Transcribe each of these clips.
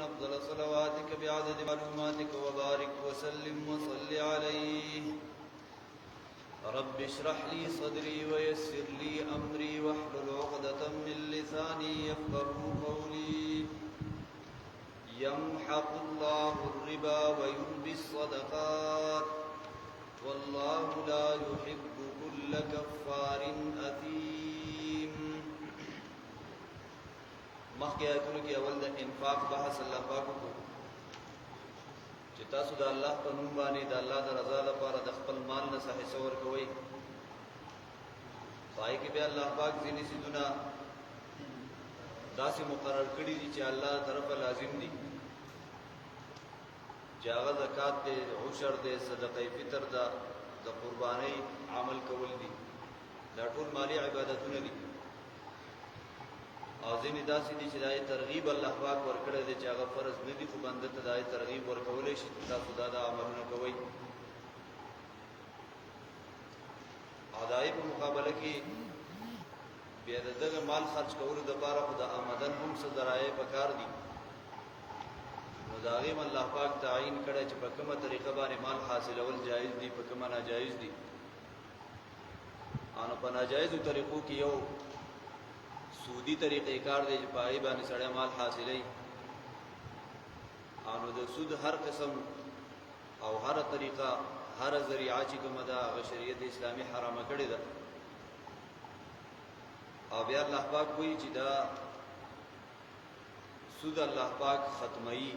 أفضل صلواتك بعدد معلوماتك وبارك وسلم وصل عليه. رب اشرح لي صدري ويسر لي أمري واحلل عقدة من لساني يفقهوا قولي. يمحق الله الربا ويربي الصدقات والله لا يحب كل كفار أثيم. مخکې آیتونو کې اول د انفاق بحث الله پاک کو چې تاسو د الله په نوم باندې د الله د رضا لپاره د خپل مال نه څه حصہ ورکوئ. پای کې به الله پاک ځینې څیزونه داسې مقرر کړي دي چې الله طرفه لازم دي، چې هغه زکات دی، عشر دی، صدقه فطر ده، د قربانۍ عمل کول دي. دا ټول مالی عبادتونه دي. او ځینې داسې دي چې دای ترغیب الله پاک ورکړی دی چې هغه فرض نه دي، خو بنده ته دای ترغیب ورکولی شي چې تاسو دا عملونه کوئ. او د هغې په مقابله کې بیا د دغه مال خرج کولو دپاره خو د آمدن هم څه ذرایع پکار دي. نو د هغې الله پاک تعیین کړی چې په کومه طریقه باندې مال حاصلول جایز دي، په کومه ناجایز دي. نو په ناجایزو طریقو کې یو سودی طریقې کار دی چې په هغې باندې سړی مال حاصلوي. نو د سود هر قسم او هر طریقه، هر ذریعه چې کومه ده هغه شریعت اسلامي حرامه کړې ده. او بیا الله پاک وایي چې دا سود الله پاک ختموي.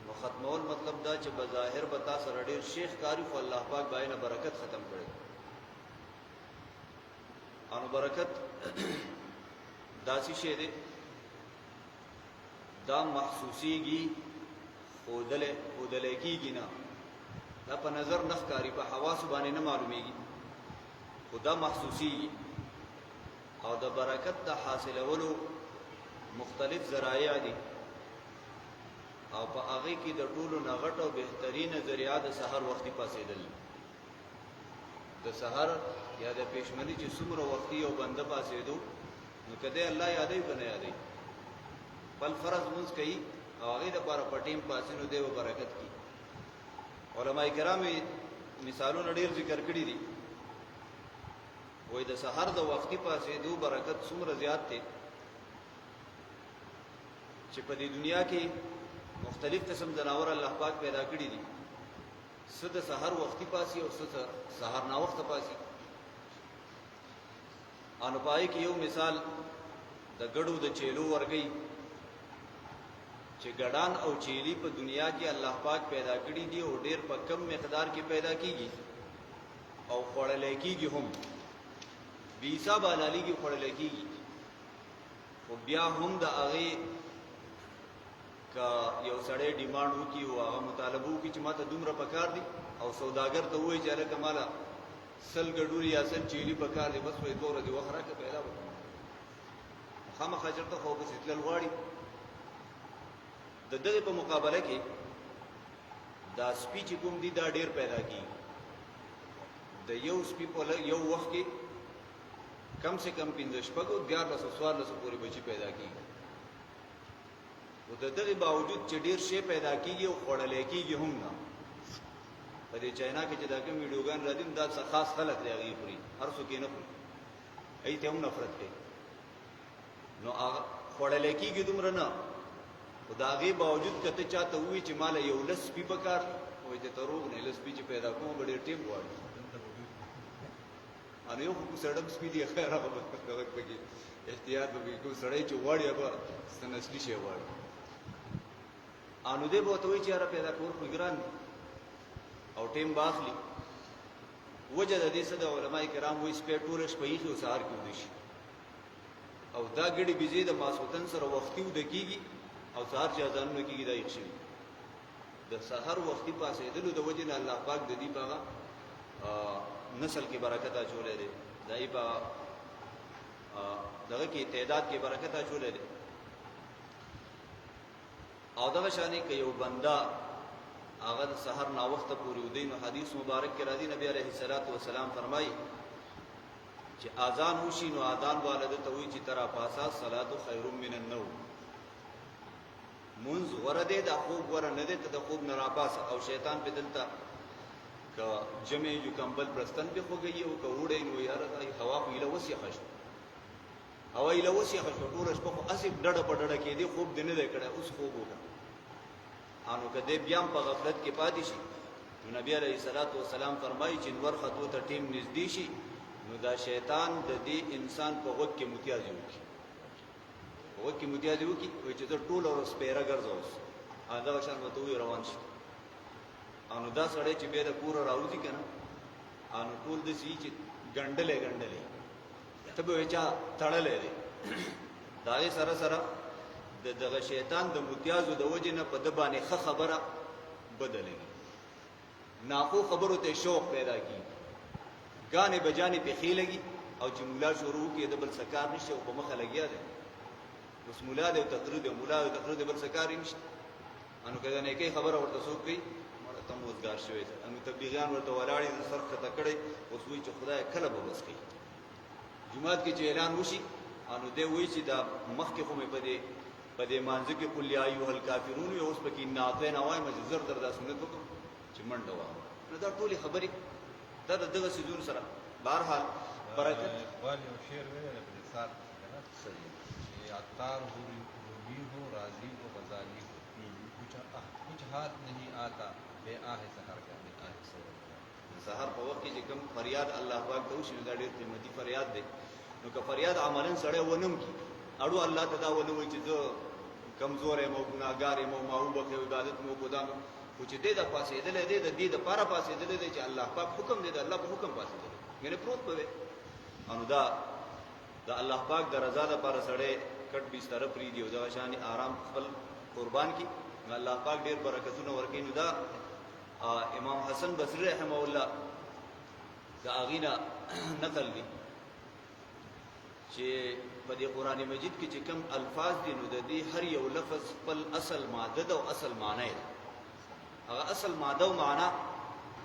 نو ختمول مطلب دا چې بظاهر به تا سره ډېر شیخ کاري، خو الله پاک به نه برکت ختم کړي. انو برکت داسې شی دی دا محسوسیږي، ښودلی کېږي نه، دا په نظر نه ښکاري، په حواسو باندې نه معلومیږي، خو دا محسوسیږي. او د برکت د حاصلولو مختلف ذرایع دي. او په هغې کې د ټولو نه غټ او بهترینه ذریعه د سحر وختي پاڅېدل. د سحر یا د پېشمني چې څومره وختي یو بنده پاڅېدو، نو که دی الله یادوي که نه یادوي، خپل فرض لمونځ کوي او هغې دپاره په ټیم پاڅي، نو دی به برکت کړي. علما کرام مثالونه ډېر ذکر کړي دي. وایي د سحر د وختي پاڅېدو برکت څومره زیات دی چې په دې دنیا کې مختلف قسم ځناور الله پاک پیدا کړي دي. څه د سحر وختي پاسي او څه سحر ناوخته پاسي. انو پای کې یو مثال د ګډو د چیلو ورګي چې ګډان او چیلی په دنیا کې الله پاک پیدا کړي دي او ډېر په کم مقدار کې پیدا کیږي او خوړلې کیږي، هم بې حساب حلالېږي، خوړلې کیږي. خو بیا هم د هغې که یو سړی ډیمانډ وکړي او هغه مطالبه وکړي چې ما ته دومره پکار دي، او سوداګر ته ووایي چې هلکه ماله 100 ګډوري یا 100 چیلي پکار دي، بس وایي 2 ورځې وخت راکړه پیدا وکړه. خامخا چېرته خو پسې تلل غواړي. د دغې په مقابله کې دا سپي چې کوم دي دا ډېر پیدا کېږي. د یو سپي په یو وخت کې کم سے کم 15 شپږو 1400 پورې بچي پیدا کېږي. او د دغې باوجود چې ډېر شی پیدا کېږي او خوړلی کېږي هم نه. په دې چاینا کې چې دا کوم ویډیوګان راځي دا څه خاص خلک دی هغې خوري، هر څوک یې نه خوري، هغې ته هم نفرت کوي. نو هغه خوړلی کېږي دومره نه، خو د هغې باوجود که ته چا ته ووایي چې ماله یو 10 سپي پکار دي، وایي ته روغ نه 10 سپي چې پیدا کوم به ډېر ټیم غواړي. انو یو خو کوسړم سپي دي، خیر هغه به پکې احتیاط به کوي. کوم سړی چې غواړي هغه څه نسلي شی غواړي. انو دی به ورته وایي چې یاره پیدا کول خو ګران دي او ټیم به اخلي. وجه د دې څه د علما کرام وایي سپی ټوله شپه ایښي او سهار کې ویده شي، او دا ګډې بېزې د ماسخوتن سره وختي ویده کېږي او سهار چې اذانونه کېږي دا ایښ شوي. د سحر وختي پاڅېدلو د وجې نه الله پاک د دې په هغه نسل کې برکت اچولی دی، د هغې په دغه کې تعداد کې برکت اچولی دی. او دغه شانې که یو بنده هغه د سحر ناوخته پورې ودی، نو حدیث مبارک کې راځي نبی علیه الصلاۃ والسلام فرمایي چې اذان وشي نو اذان والده ته وایي چې ترا پاسا صلات خیر من النوم، منځ غوره دی دا خوب غوره نه دی ته د خوب نه راپاسه او شیطان په دلته که جمع جو کمبل برستن په خوږی او که وړې نو یاره دا هوا خو ایله وسیخه شو او ایله وسیخه شو ټوله شپه خو اسې ډډه په ډډه کېدی خوب دې نه دی کړی اوس خوب وکړه انو که دې بیا په غفلت کې پاتې شي نو نبی علیه الصلاۃ والسلام فرمایي چې نور خطو ته ټیم نږدې شي نو دا شیطان د دې انسان په غوږ کې متیازي وکړي وګ کی متیازي وکي وای چې ته ټول ورځ پیرا ګرځاوس دا شان به ته روان شي انو دا سړی چې به د کور راوځي کنه انو ټول د سې چې ګندلې ته به چا تړلې دي دا یې سره سره دغه شیطان د متیازو د وجه نه په د باندې خبره بدلې ناخو خبرو ته شوق پیدا کی غانې بجانې په خېلګي او چې مولا شروع کې د بل سکار نشي او په مخه لګیا دي اوس مولا د تقریر بل سکاري نشته انو کله نه کې خبره ورته څوک کوي مړه ته موزګار شوی انو تبلیغیان ورته ولاړی د سر خطه کړي اوس وی چې خدای کله به بس کوي جمعات کې چې اعلان وشي انو دی وی چې دا مخ کې خو مې په دې مانځ کې قل یا ایها الکافرون اوس پکې ناطه نه وای مې زر در د سنت وکم چې منډه وای نو دا ټولي خبرې دا دغه سيزون سره بهرحال برکت والی او شعر ویل په سات صحیح عطار رومی ہو راضی ہو غزالی ہو کچھ ہاتھ نہیں آتا بے آہ سحر کرنے آہ سحر په وخت کې کوم فریاد الله پاک ته وشي دا ډېر قیمتي فریاد دی نو که فریاد عملاً سړی ونم کی اړو الله ته دا ونوي چې زه کمزور یم او ګناهګار یم او معوبه کوي عبادت مو قدام خو چې دې د پاسېدلې دې د دې د پاره پاسېدلې دې چې الله پاک حکم دې د الله په حکم پاسېدلې مینه پروت پوي انو دا الله پاک د رضا لپاره سړی کټ بستر پری دی او دا شان آرام خپل قربان کی الله پاک ډیر برکتونه ورکړي نو دا امام حسن بصری رحمه الله دا اغینا نقل دي چې په دې قران مجید کې چې کوم الفاظ دي نو د دې هر یو لفظ خپل اصل ماده او اصل معنی دی هغه اصل ماده او معنی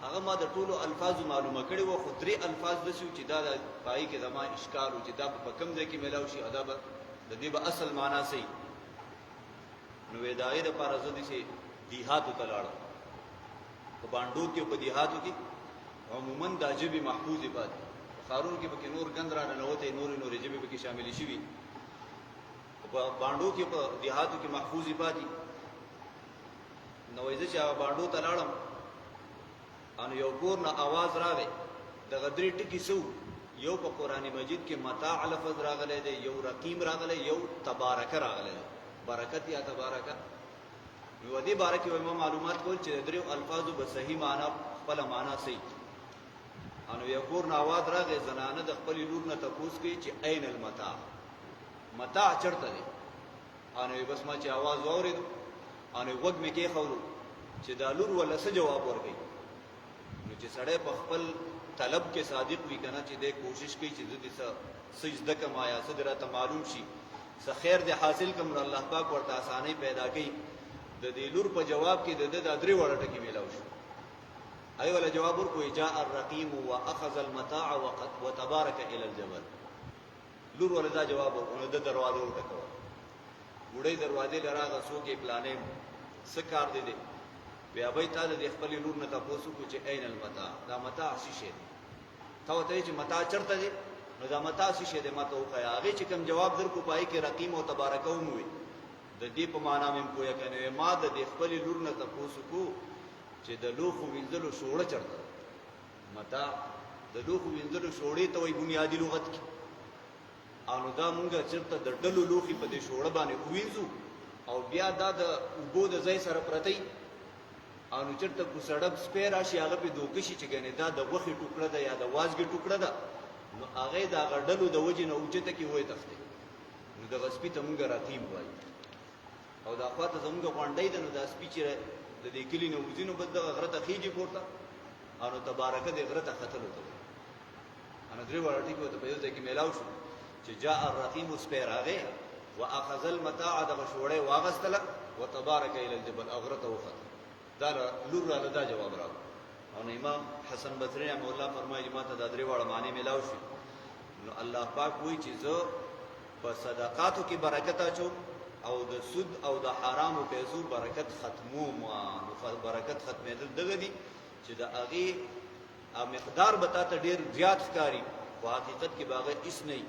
هغه ما د ټولو الفاظ معلومه کړي وو خو درې الفاظ د شو چې دا پای کې زما اشکال او چې دا په کم ځای کې ملاوي شي ادب د دې به اصل معنا سي نو ودايه د پاره زدي سي دیهاتو تلاړو په باندو کې په دیهاتو کې عموما د جبي محفوظ پاتې خارون کې به نور غند را نه وته نور جبي به کې شامل شي وي په باندو کې په دیهاتو کې محفوظ پاتې نو وایي چې باندو تلاړم ان یو کور نه आवाज راغی د غدری ټکی سو یو په قران مجید کې متاع لفظ راغلی دی یو رقیم راغلی یو تبارک راغلی برکت یا تبارک یو دې بارکه و معلومات کول چې درو الفاظو به صحیح معنا خپل معنا صحیح انو یو کور نه आवाज راغی زنانه د خپل لور نه تپوس کوي چې عین المتاع متاع چرته دی انو بس ما چې आवाज واورید انو وګ مې کې خورو چې دا لور ولا څه جواب ورکړي نو چې سړی په خپل طلب کې صادق وي کنه چې دې کوشش کوي چې دې سجده کما یا صدرته معلوم شي څه خیر دې حاصل کوم الله پاک ورته اساني پیدا کوي د دې لور په جواب کې د درې وړه ټکی میلاو شو اي ولا جواب ورکوي جاء الرقيم واخذ المتاع وتبارك الى الجبل لور ولا دا جواب ورکړه د دروازه وټکو وړې دروازې لراغه سو کې پلانې سکار دې بیا به تعالی د خپل لور نه تاسو کو چې عین المتاع دا متاع څه شي تا وته چې متاع چرته دي نو دا متاع څه شي د متاع خو هغه چې کوم جواب درکو پای کې رقیم او تبارک او موي د دې په معنا مې کوی کنه ما د خپل لور نه تاسو کو چې د لوخو وینځلو شوړه چرته متاع د لوخو وینځلو شوړې ته وي بنیادی لغت کې انو دا مونږه چرته د ډلو لوخي په دې شوړه باندې وینځو او بیا دا د وګو د ځای سره پرتې انو چرته کو سړب سپیر راشي هغه په دوکشي چې ګنې دا د وخي ټوکړه ده یا د وازګي ټوکړه ده نو هغه دا غډلو د وجې نه اوچته کې وای تخته نو د غسپی ته مونږه رقیب وای او دا خواته زمونږه غونډې ده نو دا سپیچره د دې کلی نو وزینو بد د غرته خيږي پورته انو تبارک دې غرته خطر وته انا درې ورټی کو ته په یوه کې میلاو شو چې جاء الرقيم سپیر هغه واخذ المتاع د مشوړې واغستله وتبارك الى الجبل اغرته وخت دا لور را دا جواب راو او امام حسن بصری رحمه الله فرمایي ما ته د درې وړ معنی ملاو شي نو الله پاک وایي چې زه په صدقاتو کې برکت اچو او د سود او د حرامو پیسو برکت ختمو ما برکت ختمېدل دغه دي چې د هغې مقدار به تا ته ډېر زیات ښکاري په حقیقت کې به هغه هېڅ نه وي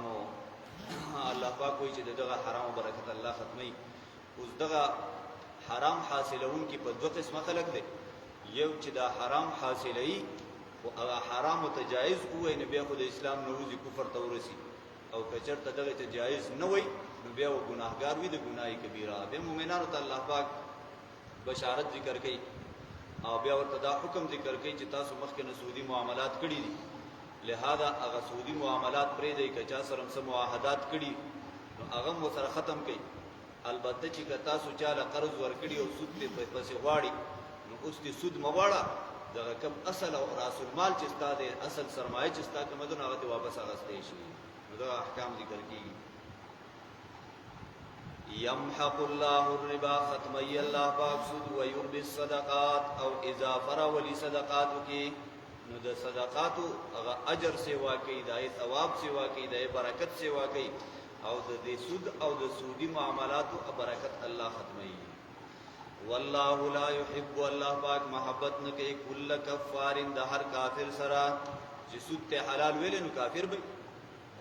نو الله پاک وایي چې دغه حرامو برکت الله ختموي اوس دغه حرام حاصلونکي په دوه قسمه خلک دی یو چې دا حرام حاصلوي خو هغه حرامو ته جایز ووایي نو بیا خو د اسلام نه وځي کفر ته ورسي او که چېرته دغه ته جایز نه وایي نو بیا و ګناهګار وي د ګناه کبیره بیا مؤمنانو ته الله پاک بشارت ذکر کوي او بیا ورته دا حکم ذکر کوي چې تاسو مخکې نه سودي معاملات کړي دي لہذا هغه سودي معاملات پرېږدئ که چا سره څه معاهدات کړي نو هغه هم ورسره ختم کړي البته چې که تاسو چاله قرض ورکړي او سود پې پسې غواړي نو اوس دې سود مه غواړه دغه کم اصل او راس المال چې ستا دی اصل سرمایه چې ستا کومه ده نو هغه دې واپس اخیستی شي نو دغه احکام ذکر کېږي یمحق الله الربا ختمی الله پاک سود و یربی الصدقات او اضافه راولي صدقاتو کې نو د صدقاتو هغه اجر سیوا کوي دای ثواب سیوا کوي دای برکت سیوا کوي او د دې سود او د سودی معاملاتو برکت الله ختمي والله لا يحب الله پاک محبت نه کوي کل کفار د هر کافر سره چې سود ته حلال ویل نو کافر به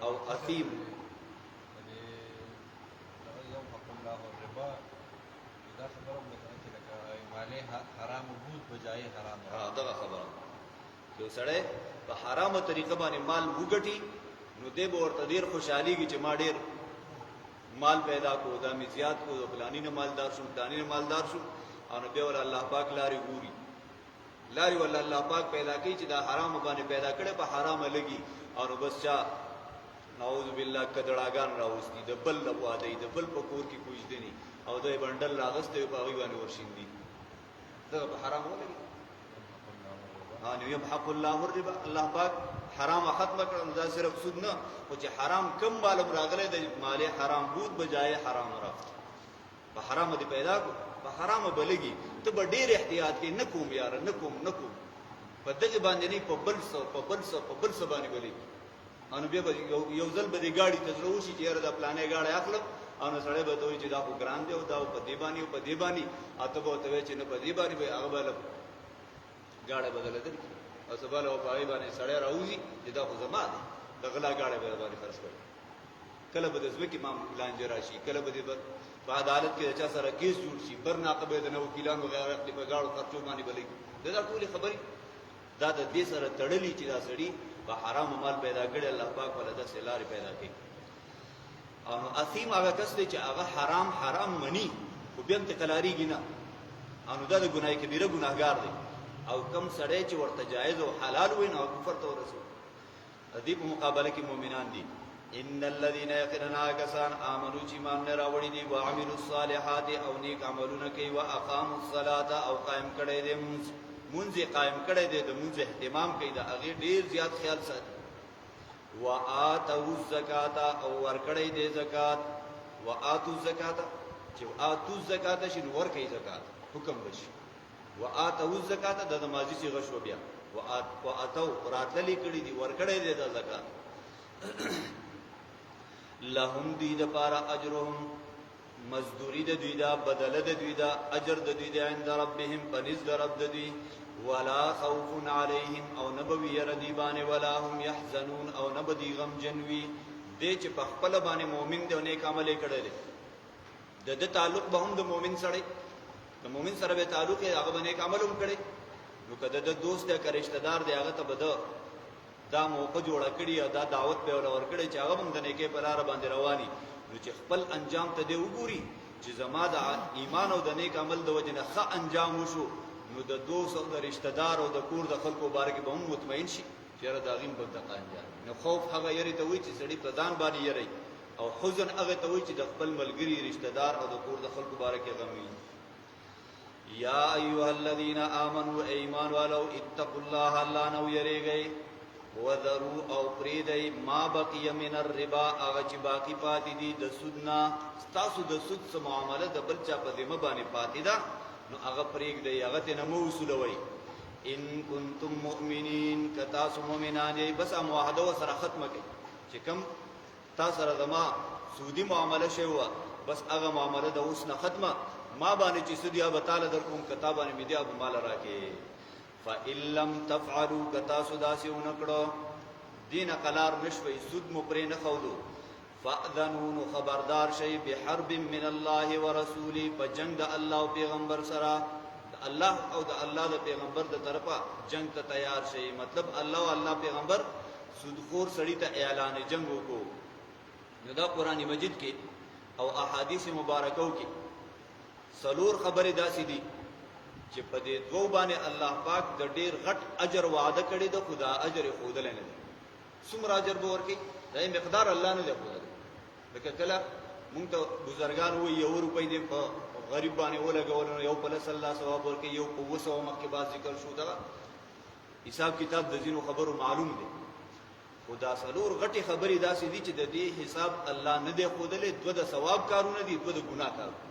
او اثیم دا خبره مې چې لکه مالې حرام بود بجای حرام دغه خبره یو سړی په حرامه طریقه باندې مال وګټي نو دی به ورته ډېر خوشحالېږي چې ما ډېر مال پیدا کو دا مې زیات کو فلاني نه مالدار شوم فلاني نه مالدار شوم او نو بیا ولا الله پاک لارې ګوري لارې ولا الله پاک پیدا کوي چې دا حرامه باندې پیدا کړي په حرامه لګي او نو بس چا نعوذ بالله کډړاګان راوستي د بل لوا دی د بل په کور کې کوجدي نه او د بندل راغسته په هغه باندې ورشيندي دا په حرام ولګي ان يمحق الله الربا الله پاک حرام ختم کړم دا صرف سود نه او چې حرام کم معلوم راغله د مال حرام بود بجای حرام را په حرام دي پیدا کو په حرام بلګي ته به ډېر احتیاط کې نکوم یار نکوم په دغه باندې نه په بل څه باندې بلګي ان بیا یو ځل به دی گاڑی ته ضرور شي چې یاره دا پلانې گاڑی اخلم او سړی به دوی چې دا خو ګران دی او دا په دی باندې او په دی باندې اته به ته چې نه په دی باندې به هغه بل گاڑی بدل درکې او سبا له پای باندې سړی راوځي چې دا خو زما دی د غلا گاڑی به باندې خرڅ کړي کله به د ځمکې لانجه راشي کله به په عدالت کې چا سره کیس جوړ شي برناقبه د نو وکیلانو غیر اخلي په گاړو خرچو باندې بلې دا ټولې خبرې دا د دې سره تړلې چې دا سړی په حرام مال پیدا کړي الله پاک ولدا سلار پیدا کړي او اثیم هغه کس دی چې هغه حرام مني خو بیا ته کلاریږي نه او دا د ګناه کبیره ګناهګار دی او کم سړی چې ورته جایز او حلال وي نو کفر ته ورسوي دې په مقابله کې مؤمنان دي ان الذين يقرنا كسان امنوا چې ایمان راوړي دي او عملوا الصالحات او نیک عملونه کوي او اقاموا الصلاه او قائم کړي دي منځ قائم کړي دي د منځ اهتمام کوي دا هغه ډیر زیات خیال ساتي واتوا الزکات او ور کړي دي زکات واتوا الزکات چې اتوا الزکات شي ور کوي زکات حکم بشي واتوا الزکات د ماضی صيغه شو بیا واتوا راتللی کړي دي ور کړي دي د زکات لهم دی د پارا اجرهم مزدوری د دوی دا بدل د دوی دا اجر د دوی دا عند ربهم پنځ د رب د دوی ولا خوف علیهم او نبوی ردیبان ولا هم يحزنون او نبدی غم جنوی دې چې په خپل باندې مؤمن دی او نیک عمل کړي د تعلق به هم د مؤمن سره د مؤمن سره به تعلق هغه باندې نیک عمل هم کړي نو کده د دوست یا رشتہ دار دی هغه ته بده دا موقع جوړ کړی او دا دعوت په ور کړی چې هغه هم د نیکه په لار باندې رواني نو چې خپل انجام ته دی وګوري چې زما د ایمان او د نیک عمل د وجه نه ښه انجام وشو نو د دوست او د رشتہ دار او د کور د خلکو باره کې به هم مطمئن شي چې را داغیم په دقه انجام نو خوف هغه یری ته وي چې سړی په ځان باندې یری او حزن هغه ته وي چې د خپل ملګری رشتہ دار او د کور د خلکو باره کې غم وي یا ایها الذین آمنوا ایمان والو اتقوا الله الله نو یریږئ وذروا او پریدای ما بقی من الربا هغه چې باقی پاتې دي د سودنا تاسو د سود سره معامله د بل چا په ذمہ باندې پاتې ده نو هغه پریږدئ هغه ته نمو وسولوي ان کنتم مؤمنین کتا سو مؤمنان یې بس معاهده سره ختمه کړئ چې کوم تاسو سره زما سودی معامله شوه بس هغه معامله د اوس نه ختمه ما باندې چې سودیا به تعالی در کوم کتابانه می دی ابو مال راکې فإن لم تفعلوا کتا سداسي ونکړو دین قلار نشوي سود مو پرې نه خودو فاذنوا خبردار شي بحرب من الله ورسوله فجنگ د الله او پیغمبر سره الله او د الله د پیغمبر د طرفه جنگ ته تیار شي مطلب الله او الله پیغمبر سودخور سړی ته اعلان جنگ وکړو نو دا قران مجید کې او احادیث مبارکو کې سلور خبره داسې دي چې په دې دوه باندې الله پاک د ډیر غټ اجر وعده کړی د خدا اجر خودل نه دي څومره اجر به ورکړي دا مقدار الله نه دی خودل لکه کله مونږ ته بزرګان وي 1 روپۍ دی په غریب باندې ولګول یو په صلی الله ثواب ورکړي یو په 200 مخکې بعد ذکر شو دا حساب کتاب د دینو خبرو معلوم دی خدا سلور غټي خبرې داسې دي چې د دې حساب الله نه دی خودلې دوه د ثواب کارونه دي دوه د ګناه کارونه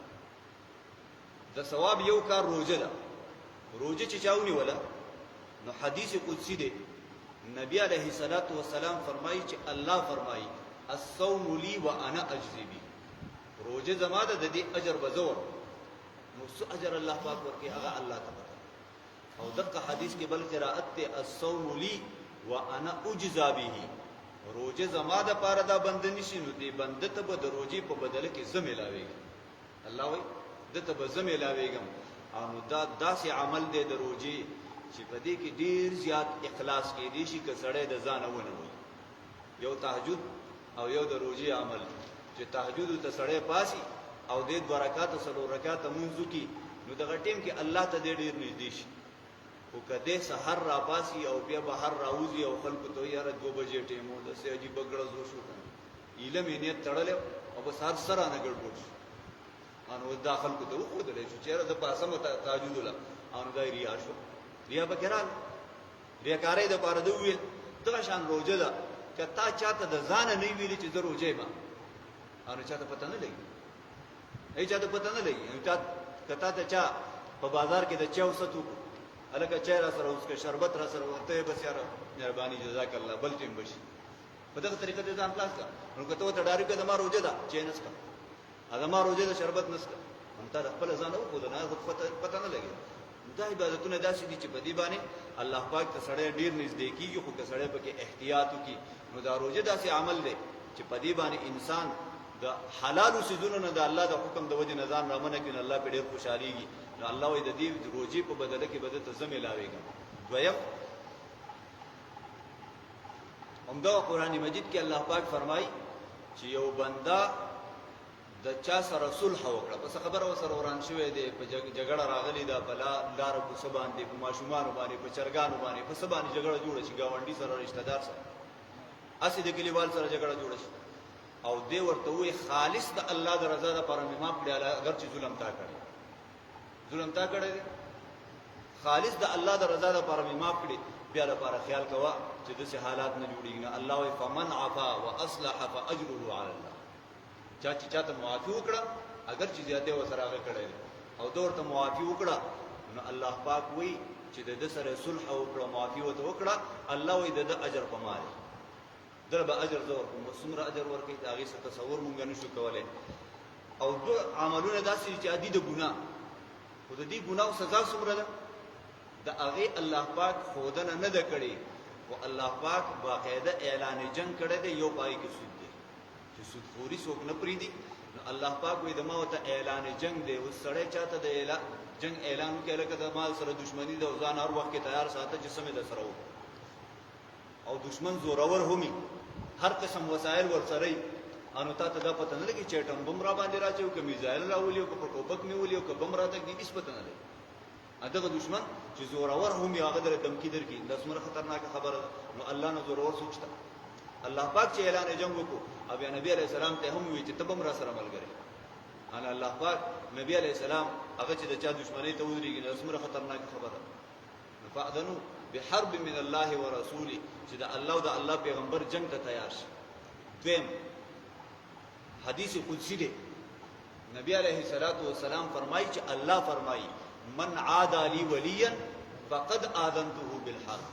د ثواب یو کار روزه ده روزه چې چاونی ولا نو حدیث قدسی دی نبی علیہ الصلوۃ والسلام فرمایي چې الله فرمایي الصوم لي وانا اجزي به روزه زما ده د دې اجر بزور نو څه اجر الله پاک ورکي هغه الله تعالی او دغه حدیث کې بل قرائت ته الصوم لي وانا اجزا به روزه زما ده پاره دا بند نشي نو دې بند ته به د روزي په بدله کې زم ملاويږي الله وایي دته به زم ملاويږم او دا داسې عمل دی د روزي چې په دې کې ډیر زیات اخلاص کې دي شي که سړی د ځان ونه وي یو تهجد او یو د روزي عمل چې تهجد ته سړی پاسي او د 2 رکعات سلو رکعات منځو کې نو دغه ټیم کې الله ته ډیر نږدې شي او کده سحر را پاسي او بیا بهر راوځي او خلکو ته یاره 2 بجې ټیمو د سې عجیب بغړزو شو ایله مینه تړل او بس هر سره نه ګډوډ انو داخل کو ته خو دلې چې چیرې د پاسه مت تاجود له انو دای ریا شو ریا بګرال ریاکارې د پاره دی ویل دغه شان روزه ده کتا چاته د ځان نه ویلي چې زه روزه ما انو چاته پته نه لګي ای چاته پته نه لګي انو کتا ته چا په بازار کې د چاو ستو الکه چیرې سره اوس کې شربت را سره ورته بس یاره مهرباني جزاک الله بل ټیم بشي په دغه طریقه ته ځان خلاص کا نو کته ته ډارې کده ما روزه ده چینس کا اذا ما روزه د شربت نسکه انت خپل ځان او خود نه پته نه لګي دا عبادتونه داسې دي چې په دې باندې الله پاک ته سړی ډیر نږدې کیږي خو که سړی پکې احتیاط وکړي نو دا روزه داسې عمل دی چې په دې باندې انسان د حلال سيزونو نه د الله د حکم د وجه نظام رامنه کین الله په ډیر خوشاليږي نو الله وې د دې روزي په بدله کې بدله ته زمي لاويږي دویم همدا قرآن مجید کې الله پاک فرمایي چې یو بندا د چا سره صلح وکړه پس خبر او سره وران شوې دی په جګړه راغلی دا بلا لار کو سبان دی په ماشومان باندې په چرګانو باندې په سبان جګړه جوړه شي گاونډي سره رشتہ دار سره اسی د کلیوال سره جګړه جوړه شي او دی ورته وی خالص د الله د رضا لپاره مې ما پړاله اگر چې ظلم تا کړی خالص د الله د رضا لپاره مې ما پړي بیا لپاره خیال کوا چې د حالات نه جوړیږي نه الله وی فمن عفا واصلح فاجره على الله چا چې چاته معافي وکړه اگر چې زیاته وسره هغه کړی او دور ته معافي وکړه نو الله پاک وی چې د سره صلح او معافي وکړه الله وی د اجر په مال دربه اجر زور کوم څومره اجر ورکړي دا غي څه تصور مونږ نه شو کولای او دو عملونه داسې چې عادي د ګناه خو د دې ګناه سزا څومره ده د هغه الله پاک خودنه نه ده کړی او الله پاک باقاعده اعلان جنگ کړی دی یو پای کې سود دی چې سود خوري څوک نه پریدي نو الله پاک وې د ما ته اعلان جنگ دی او سړی چاته د اعلان جنگ اعلان وکړي لکه د مال سره دښمنی د ځان هر وخت کې تیار ساته جسم د سره او دشمن زورور همي هر قسم وسایل ورسره انو ته دا پته نه لګي چې ټم بم را باندې راځي که میزایل راولي او که ټوپک نیولي او که بم راته دي هیڅ پته نه لګي اته دشمن چې زورور همي هغه در دمکی درکې د اسمره خطرناک خبره نو الله نه زورور سوچتا الله پاک چې اعلان جنگ وکړو او نبی عليه السلام ته هم وی چې تبم را سره ملګری ان الله پاک نبی عليه السلام هغه چې د چا دشمنی ته ودرېږي د اسمره خطرناک خبره فاذنوا بحرب من الله ورسوله چې د الله او د الله پیغمبر جنگ ته تیار شي دویم حدیث قدسی دی نبی علیہ الصلوۃ والسلام فرمایي چې الله فرمایي من عاد لي وليا فقد آذنته بالحرب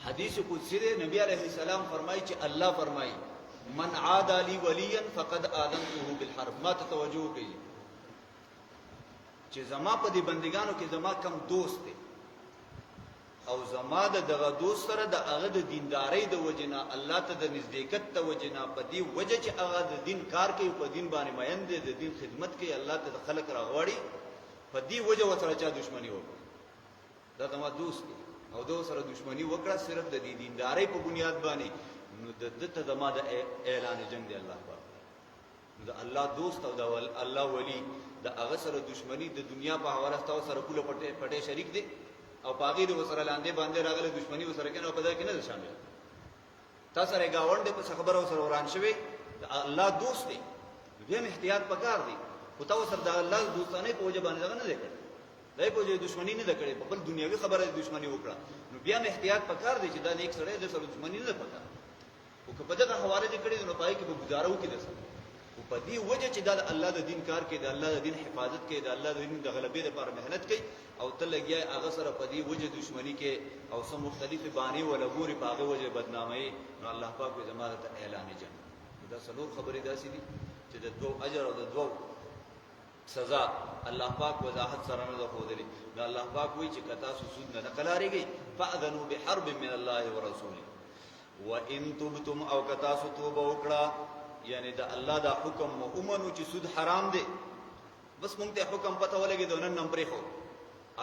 حدیث قدسی دے نبی علیہ السلام فرمائی چې الله فرمائی من عاد لی ولیا فقد آذنته بالحرب. ما ته توجه کوي چې زما په دې بندگانو کې زما کم دوست دی او زما دغه دوست سره د هغه د دیندارۍ د وجنه الله ته د نزدېکت د وجنه په دې وجه چې هغه د دین کار کوي په دین باندې مین دی د دین خدمت کوي الله ته د خلق راغواړي په دې وجه وسره چا دښمنی وکړي دا زما دوست دی او دو سره دښمنی وکړه صرف د دې دیندارۍ په بنیاد باندې نو د دته زما د اعلان جنگ دی الله پاک د الله دوست او د الله ولی د هغه سره دښمنی د دنیا په حواله تاسو سره کوله پټه شریک دی او پاګې د وسره لاندې باندې راغله دښمنی وسره کنه په دا کې نه شامل تاسو سره گاوند په خبره وسره وران شوی الله دوست دی بیا احتیاط پکار دی او تاسو سره د الله دوستانه په وجه باندې نه لیکل دای په وجه دښمنی نه کړي په بل دنیوي خبره دښمنی وکړه نو بیا احتیاط پکار دی چې دا نیک سره د سره دښمنی نه پکار او که په دغه حواله دې کړی نو پای کې به گزاره وکړي دسه او په دې وجه چې دا الله د دین کار کوي د الله د دین حفاظت کوي د الله د دین د غلبې لپاره مهنت کوي او ته لګیا هغه سره په دې وجه دښمنی کې او سم مختلف باندې ولا ګوري په هغه وجه بدنامي نو الله پاک دې زماره ته اعلان جن دا څلور خبرې داسې دي چې د دوه اجر او د دوه سزا الله پاک وضاحت سره نه خوذلي دا الله پاک وایي چې کتا سود نه نقلاریږي فاذنوا بحرب من الله ورسوله وان تبتم او کتا توبه وکړه یعنی دا الله دا حکم ومنو چې سود حرام دی بس مونږ ته حکم پته ولګي د نن نمبر خو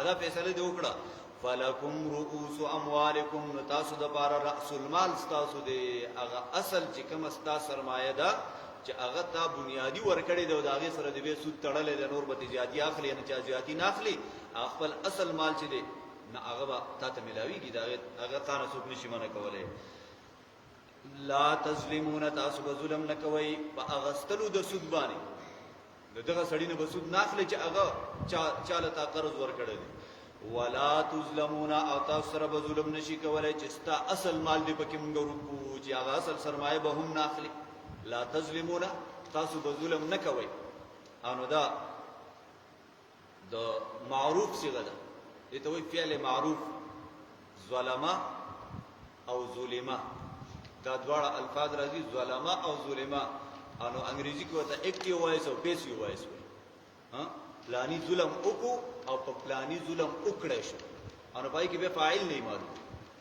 ادا فیصله دی وکړه فلکم رؤوس اموالکم تاسو د بار راس المال تاسو دی هغه اصل چې کوم استا سرمایه ده چې هغه تا بنیادی ورکړی دی او داغه سره دی به سود تړلې د نور به زیاتی اخلي نه چا زیاتی نه اخلي خپل اصل مال چې دی نه هغه به تاسو ملاويږي دا هغه تاسو څوک نشي منه کولای لا تظلمون تاسو به ظلم نه کوي په اغستلو د سود باندې دغه سړی نه به سود نه اخلي چې هغه چاله تا قرض ورکړی ولا تظلمون او تاسو سره به ظلم نشي کولای چې ستا اصل مال دی پکې مونږ ورکو چې هغه اصل سرمایه به هم نه اخلي لا تظلمون تاسو به ظلم نه کوي انو دا د معروف صيغه ده دته وی فعل معروف ظلمه او ظلمه دا دواړه الفاظ راځي ظلمه او ظلمه انو انګریزي کې وته اکټیو وایس او پیسیو وایس ها پلانی ظلم وکړو او په پلانی ظلم وکړې شو انو پای کې به فاعل نه معلوم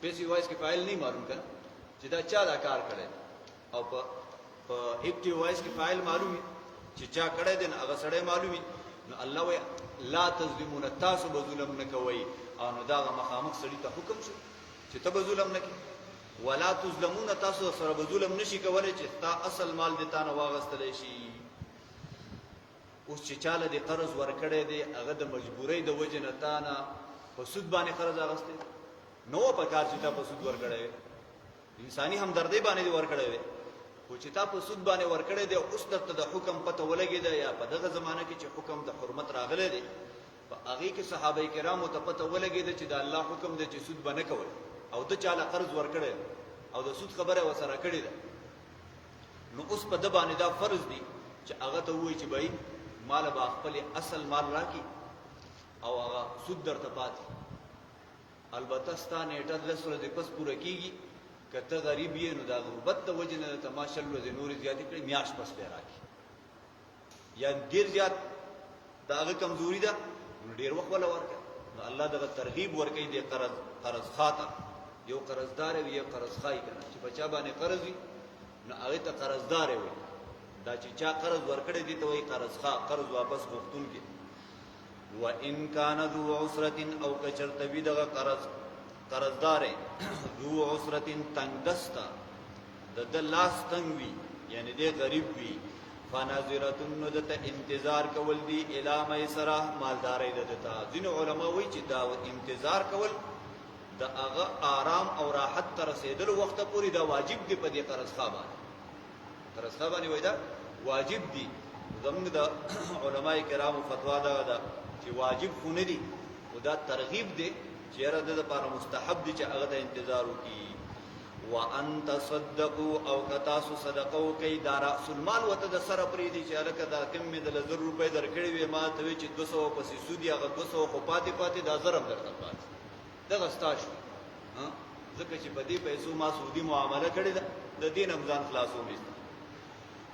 پیسیو وایس کې فاعل نه معلوم کړه چې دا چا دا کار کړي او په اکټیو وایس کې فاعل معلومي چې چا کړي دین هغه سړی معلومي نو الله وی لا تظلمون تاسو به ظلم نه کوي انو دا مخامخ سړی ته حکم شو چې ته به ظلم نه کوي ولا تظلمون تاسو سره به ظلم نشي کولای چې تا اصل مال د تانه واغستل شي اوس چې چاله د قرض ورکړې دی هغه د مجبورۍ د وجه نه تانه په سود باندې قرض اغستې نو په کار چې تا په سود ورکړې انساني همدردی باندې ورکړې خو چې تا په سود باندې ورکړې دی اوس د حکم پته ولګي دی یا په دغه زمانه کې چې حکم د حرمت راغلی دی په هغه کې صحابه کرامو ته پته ولګي دی چې د الله حکم دی چې سود باندې کوي او د چاله قرض ورکړي او د سود خبره وسره کړی ده نو اوس په د باندې دا فرض دی چې هغه ته وایي چې بای مال با خپل اصل مال راکی او هغه سود درته پاتې البته ستانه ټل سره د پس پوره کیږي کته غریب یې نو دا غربت د وجه نه تماشل ورځ نور زیات کړي میاش پس به راکی یا ډیر زیات داغه کمزوري ده ډیر وخت ولا ورکړي نو الله دغه ترغیب ورکړي د قرض خاطر یو قرضدار وي یو قرض خای کنه چې بچا باندې قرض وي نو هغه ته قرضدار وي دا چې چا قرض ورکړي دي ته وي قرض خا قرض واپس غوښتون کې و ان کان ذو عسره او کچرتوی دغه قرضدار ذو عسره تنگدستا د لاس تنگوي یعنی د غریب وي فناظره ندت انتظار کول دی الی میسره مالداري دته ځین علما وایي چې دا انتظار کول د هغه آرام او راحت تر رسیدل وخت پورې دا واجب دی په دې قرض خابانه وای دا واجب دی زموږ د علماء کرامو فتوا دا چې واجب خو نه دی او دا ترغیب دی چې راته د لپاره مستحب دی چې هغه ته انتظار وکړي وان تصدقوا او کتاسو صدقو کوي دا راس المال وته د سره پرې دي چې الکه دا کم می د 100 روپۍ درکړې وي ما ته چې 200 پسې سودی هغه 200 خو پاتې دا زرم درته پاتې دغه ستاسو ځکه چې په دې پیسو ما سودی معامله کړې ده د دین رمضان خلاصو میسته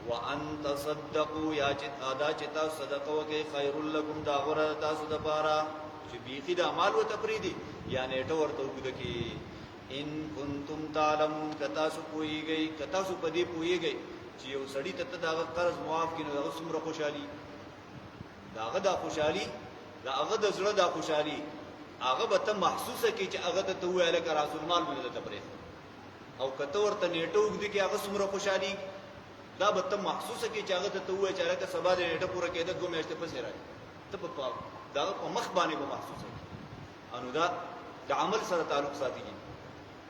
وان تصدقوا یا چې ادا چې تاسو صدقه وکړئ خیر لکم دا غره تاسو د پاره چې بیخي د مال و تفریدي یا نیټه ورته وګدکی ان کنتم تعلمون کتا سو پویږي کتا سو پدی پویږي چې یو سړی ته دا قرض معاف کینو دا څومره خوشحالي داغه دا خوشحالي داغه د زړه دا خوشحالي هغه به ته محسوسه کی چې هغه ته ویل کړه رسول مال باندې تفرید او کته ورته نیټه وګدي کې هغه څومره خوشحالي دا به ته محسوسه کی چې هغه ته ویل چې هغه سبا دې نیټه پوره کېده کومه اشته پسې راځي ته په دا په مخ باندې به محسوسه کی انو دا د عمل سره تعلق ساتي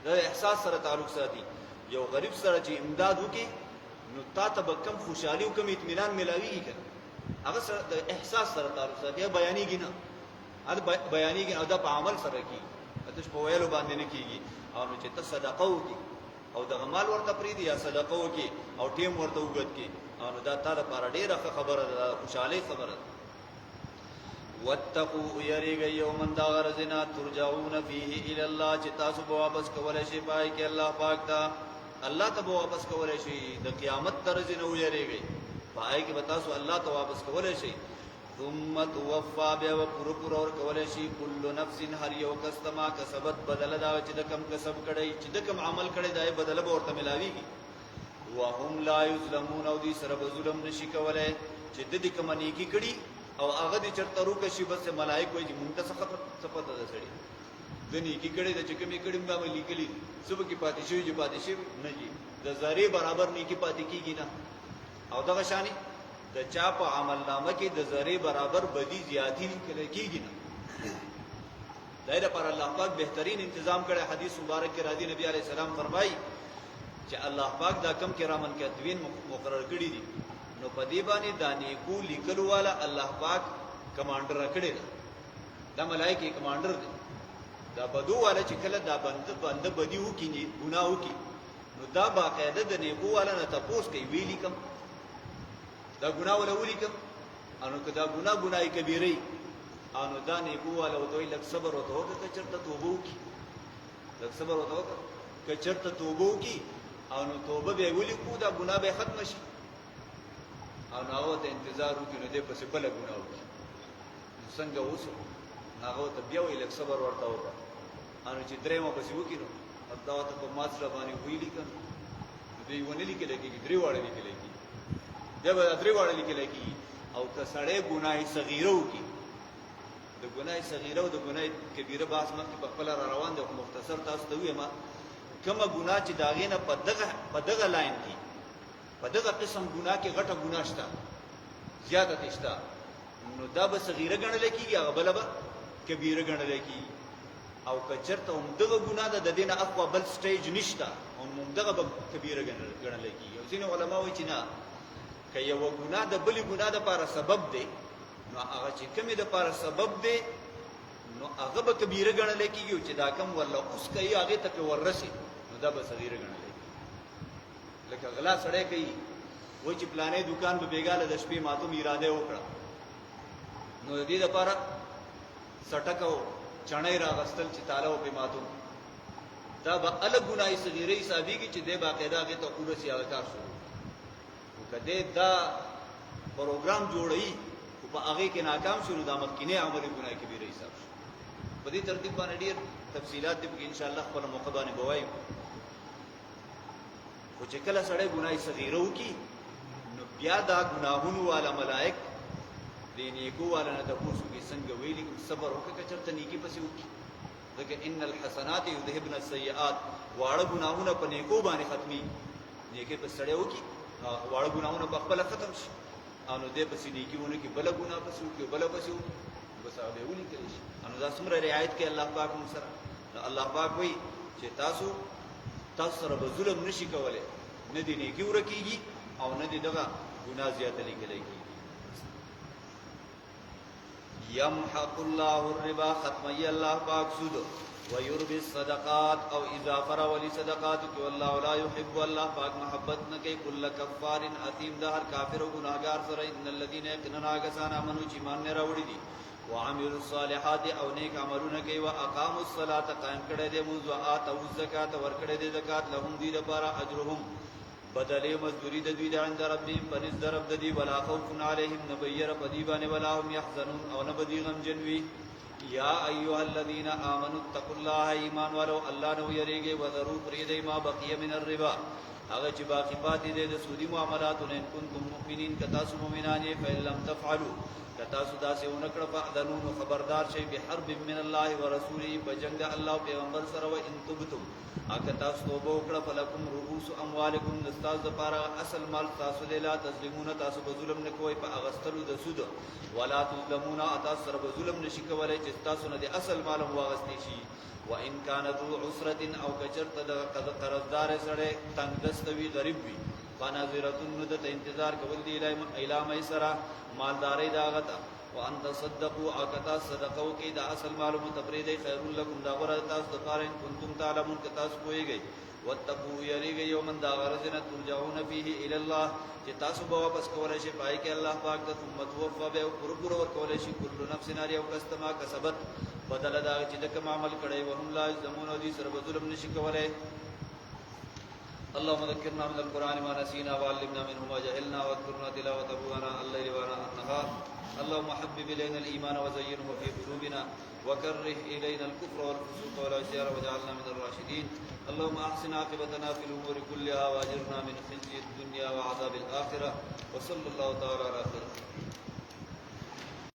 دا احساس سره تعلق ساتي یو غریب سره چې امداد وکي نو تا ته به کم خوشحالي او کم اطمینان ملاويږي کنه هغه سره د احساس سره تعلق ساتي بیانېږي نه دا بیانېږي او دا په عمل سره کیږي اته په ویلو باندې نه کیږي او نو چې ته صدقه وکي او د غمال ورته پریدي یا صدقه وکي او ټیم ورته وګت کی او نو دا تا لپاره ډیره خبره ده خوشحالي خبره ده واتقوا يريغ يوما دا غرزنا ترجعون فيه الى الله چې تاسو به واپس کولای شي پای کې الله پاک ته الله ته به واپس کولای شي د قیامت ترځنه ويریږي پای کې به تاسو الله ته واپس کولای شي ثم توفى بیا پور اور کولای شي كل نفس هر یو کس ما کسبت بدل دا چې د کم کسب کړي چې د کم عمل کړي دا بدل به ورته ملاويږي وهم لا يظلمون او دې سره به ظلم نشي کولای چې د دې کوم نیکی کړي او هغه دې چرته روکه شي بس ملائک وایي چې مونږ ته صفات ده سړي د نیکی کړي د چې کومې کړي موږ لیکلي صبح کې پاتې شوی چې پاتې شوی نه جي د ذری برابر نیکی پاتې کیږي نه او دغه شانی د چا په عمل نامه کې د ذری برابر بدی زیاتی لیکل کیږي نه دایره پر الله پاک بهترین تنظیم کړي حدیث مبارک کې راځي نبی عليه السلام فرمایي چې الله پاک دا کم کرامن کاتبین مقرر کړي دي نو په دې باندې د نیکو لیکلو والا الله پاک کمانډر کړي دا ملائکه کمانډر دي دا بدو والا چې کله دا بنده بدی وکړي ګناه وکړي نو دا باقاعده د نیکو والا نه تاسو کوي ویلی کم دا ګناه ولا ولیکم انو کدا ګناه کبیره انو دا نیکو والا وته لک صبر وته که چرته توبه وکړي لک صبر وته که چرته توبه وکړي انو توبه به ولیکو دا ګناه به ختم شي او ناغو ته انتظار وکړي نو دې پسې بل ګناه وکړي څنګه اوسو ناغو ته بیا ویل صبر ورته وکړه انو چې درېمه پسې وکړي نو دا ته په ماسره باندې ویلي کړه دوی ونه لیکل کېږي درې واړه لیکل کېږي دا به درې واړه لیکل کېږي او که سړی ګناه صغیره وکړي د ګناه صغیره او د ګناه کبیره بحث مخکې په خپل را روان دی مختصر تاسو ته وایم کومه ګناه چې داغې نه په دغه لاین کې په دغه قسم ګناه کې غټه ګناه شته زیادت شته نو دا به صغیره ګڼل کېږي هغه بل به کبیره ګڼل کېږي او که چېرته هم دغه ګناه ده د دې نه اقوا بل سټیج نشته همدغه به کبیره ګڼل کېږي او ځینې علما وایي چې نه که یوه ګناه د بلې ګناه دپاره سبب دی نو هغه چې کومې دپاره سبب دی نو هغه به کبیره ګڼلی کېږي چې دا کم ورله اوس کوي هغې ته پې وررسي نو دا به صغیره ګڼلی کېږي لکه غلا سړی کوي وایي چې پلانې دوکان به بېګاله د شپې ماتوم اراده وکړه نو د دې دپاره سټک او چڼی راغستل چې تاله و پې ماتوم دا به الګ ګناه صغیره حسابېږي چې دی باقاعده هغې ته ورسي هغه کار شروع کده دا پروګرام جوړي او په هغه کې ناکام شونه دا مخکینه عمل ګناه کبیره حساب شي په دې ترتیب باندې ډیر تفصيلات دې ان شاء الله خپل موقع باندې بوایو خو چې کله سړی ګناه صغیره وکي نو بیا دا ګناهونو والا ملائک دې نیکو والا نه تاسو کې څنګه ویلي صبر وکړه چرته نیکی پسې وکي ځکه ان الحسنات یذهبن السیئات واړه ګناهونه په نیکو باندې ختمي نیکی په سړی وکي واړه ګناهونه په خپل ختم شي او نو دې پسې نیکیونه کې بل ګناه پسې وکي بل پسې بس هغه ولي کوي انو دا څومره رعایت کوي الله پاک موږ سره الله پاک وایي چې تاسو سره به ظلم نشي کولای نه دې نیکی ورکیږي او نه دې دغه ګناه زیاته لیکل کېږي يمحق الله الربا ختمي الله پاک سود ويربي الصدقات او اضافه ولي صدقات کی والله لا يحب الله پاک محبت نہ کہ کل کفار اثیم دهر کافر او گناہگار سره ان الذين يقنون اگسان امنو چې مان نه راوړي دي وعملوا الصالحات او نیک عملونه کوي او اقاموا الصلاه قائم کړي دي موږ او اتوا الزکات ور کړي دي زکات لهم دي لپاره اجرهم بدلې مزدوری د دوی د عند ربهم پنځ درب د دي ولا خوف عليهم نبير پدی باندې ولا هم يحزنون او نه بدی غم جنوي یا ایها الذين امنوا اتقوا الله ایمان ولو الله نو یریږي وذروا فريدي ما بقي من الربا هغه چې باقی پاتې دي د سودی معاملاتو نه کنتم مؤمنین کتا سو مؤمنان فإن لم تفعلوا کتا سو داسې ونکړه فاذنون خبردار شي بحرب من الله ورسوله بجنگ الله پیغمبر سره و ان تبتم اګه تاسو توبه وکړه فلکم رؤوس اموالکم نستاز لپاره اصل مال تاسو لا تظلمون تاسو به ظلم نه کوئ په اغستلو د سود ولا تظلمون تاسو سره به ظلم نشي کولای چې تاسو نه د اصل مال واغستې شي وان كان ذو عسره او کچرت د قرضدار سره تنگ دستوي غریب وي فناظرتن ندت انتظار کول دی الی میسره مالداري داغتا وان تصدقوا اکتا صدقو کی دا اصل معلوم تفرید خیر لکم دا غره تاسو د قارن کنتم تعلمون ک تاسو کویږي واتقوا یریږي یومن دا غرزنه ترجعون فيه الى الله چې تاسو به واپس کولای شي پای کې الله پاک ته ثم توفى به پرپور ور کولای شي کل نفس ناری او کستما کسبت بدل دا چې د کوم عمل کړي وهم لا زمون دي سر ظلم نشي کولای اللهم ذكرنا من القرآن ما نسينا وعلمنا منه ما جهلنا واذكرنا تلاوته آناء الليل وآناء النهار اللهم حبب إلينا الإيمان وزينه في قلوبنا وكره إلينا الكفر والفسوق والعصيان واجعلنا من الراشدين اللهم أحسن عاقبتنا في الأمور كلها وأجرنا من خزي الدنيا وعذاب الآخرة وصلى الله تعالى على خير